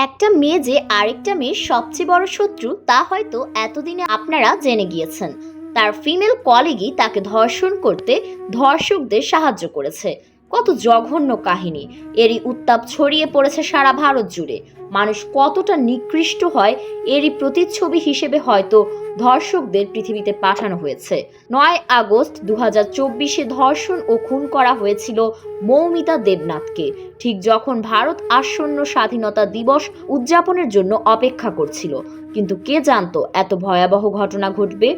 একটা মেয়ে যে আরেকটা মেয়ের সবচেয়ে বড় শত্রু তা হয়তো এতদিনে আপনারা জেনে গিয়েছেন। তার ফিমেল কলিগই তাকে ধর্ষণ করতে ধর্ষকদের সাহায্য করেছে। কত জঘন্য কাহিনী! এরই উত্তাপ ছড়িয়ে পড়েছে সারা ভারত জুড়ে। মানুষ কতটা নিকৃষ্ট হয় এরই প্রতিচ্ছবি হিসেবে হয়তো ধর্ষকদের পৃথিবীতে পাঠানো হয়েছে। ৯ আগস্ট ২০২৪-এ ধর্ষণ ও খুন করা হয়েছিল মৌমিতা দেবনাথকে, ঠিক যখন ভারত আসন্ন স্বাধীনতা দিবস উদযাপনের জন্য অপেক্ষা করছিল। কিন্তু কে জানতো এত ভয়াবহ ঘটনা ঘটবে?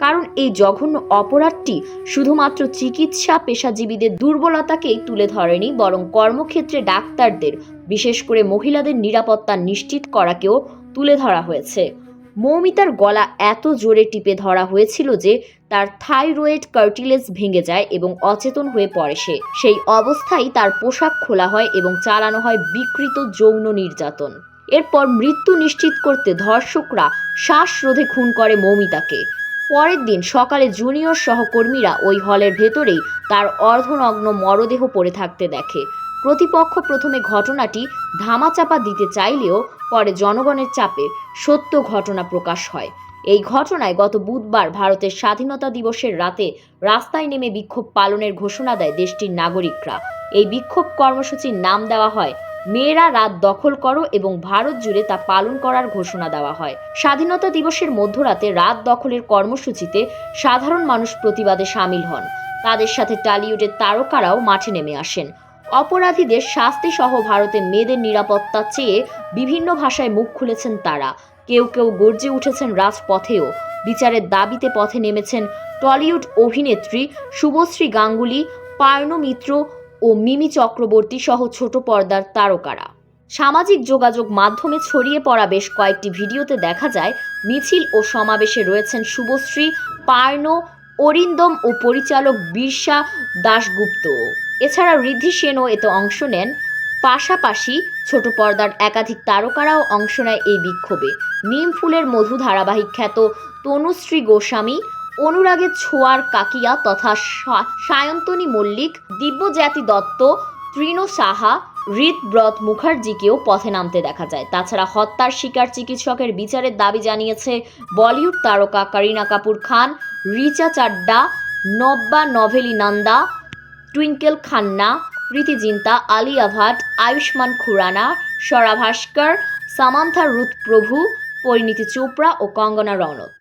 কারণ এই জঘন্য অপরাধটি শুধুমাত্র চিকিৎসা পেশাজীবীদের দুর্বলতাকেই তুলে ধরেনি, বরং কর্মক্ষেত্রে ডাক্তারদের, বিশেষ করে মহিলাদের নিরাপত্তা নিশ্চিত করাকেও তুলে ধরা হয়েছে। মৌমিতার গলা এত জোরে টিপে ধরা হয়েছিল যে তার থাইরয়েড কার্টিলেজ ভেঙে যায় এবং অচেতন হয়ে পড়ে সে। সেই অবস্থায় তার পোশাক খোলা হয় এবং চালানো হয় বিকৃত যৌন নির্যাতন। এরপর মৃত্যু নিশ্চিত করতে ধর্ষকরা শ্বাসরোধে খুন করে মৌমিতাকে। পরের দিন সকালে জুনিয়র সহকর্মীরা ওই হলের ভেতরেই তার অর্ধনগ্ন মরদেহ পড়ে থাকতে দেখে। প্রতিপক্ষ প্রথমে ঘটনাটি ধামাচাপা দিতে চাইলেও পরে জনগণের চাপে সত্য ঘটনা প্রকাশ হয়। এই ঘটনায় গত বুধবার ভারতের স্বাধীনতা দিবসের রাতে রাস্তায় নেমে বিক্ষোভ পালনের ঘোষণা দেয় দেশটির নাগরিকরা। এই বিক্ষোভ কর্মসূচির নাম দেওয়া হয় মেয়েরা রাত দখল করো এবং ভারত জুড়ে তা পালন করার ঘোষণা দেওয়া হয়। স্বাধীনতা দিবসের মধ্যরাতে রাত দখলের কর্মসূচিতে সাধারণ মানুষ প্রতিবাদে সামিল হন। তাদের সাথে টলিউডের তারকারাও মাঠে নেমে আসেন। অপরাধীদের শাস্তি সহ ভারতে মেয়েদের নিরাপত্তা চেয়ে বিভিন্ন ভাষায় মুখ খুলেছেন তারা। কেউ কেউ গর্জে উঠেছেন রাজপথেও। বিচারের দাবিতে পথে নেমেছেন টলিউড অভিনেত্রী শুভশ্রী গাঙ্গুলি, পায়নো মিত্র ও মিমি চক্রবর্তী সহ ছোট পর্দার তারকারা। সামাজিক যোগাযোগ মাধ্যমে ছড়িয়ে পড়া বেশ কয়েকটি ভিডিওতে দেখা যায় মিছিল ও সমাবেশে রয়েছেন শুভশ্রী, পায়নো, অরিন্দম ও পরিচালক বিরসা দাশগুপ্ত। এছাড়া ঋদ্ধি সেনও এতে অংশ নেন। পাশাপাশি ছোট পর্দার একাধিক তারকারাও অংশ নেয় এই বিক্ষোভে। নিম ফুলের মধু ধারাবাহিক খ্যাত তনুশ্রী গোস্বামী, অনুরাগের ছোঁয়ার কাকিয়া তথা সায়ন্তনী মল্লিক, দিব্যজ্যোতি দত্ত, তৃণ সাহা, হৃদব্রত মুখার্জিকেও পথে নামতে দেখা যায়। তাছাড়া হত্যার শিকার চিকিৎসকের বিচারের দাবি জানিয়েছে বলিউড তারকা করিনা কাপুর খান, রিচা চাড্ডা, নব্বা নভেলি নন্দা, টুইঙ্কেল খান্না, প্রীতি জিন্তা, আলিয়া ভাট, আয়ুষ্মান খুরানা, স্বরা ভাস্কর, সামান্থা রুথ প্রভু, পরিণীতি চোপড়া ও কঙ্গনা রনৌত।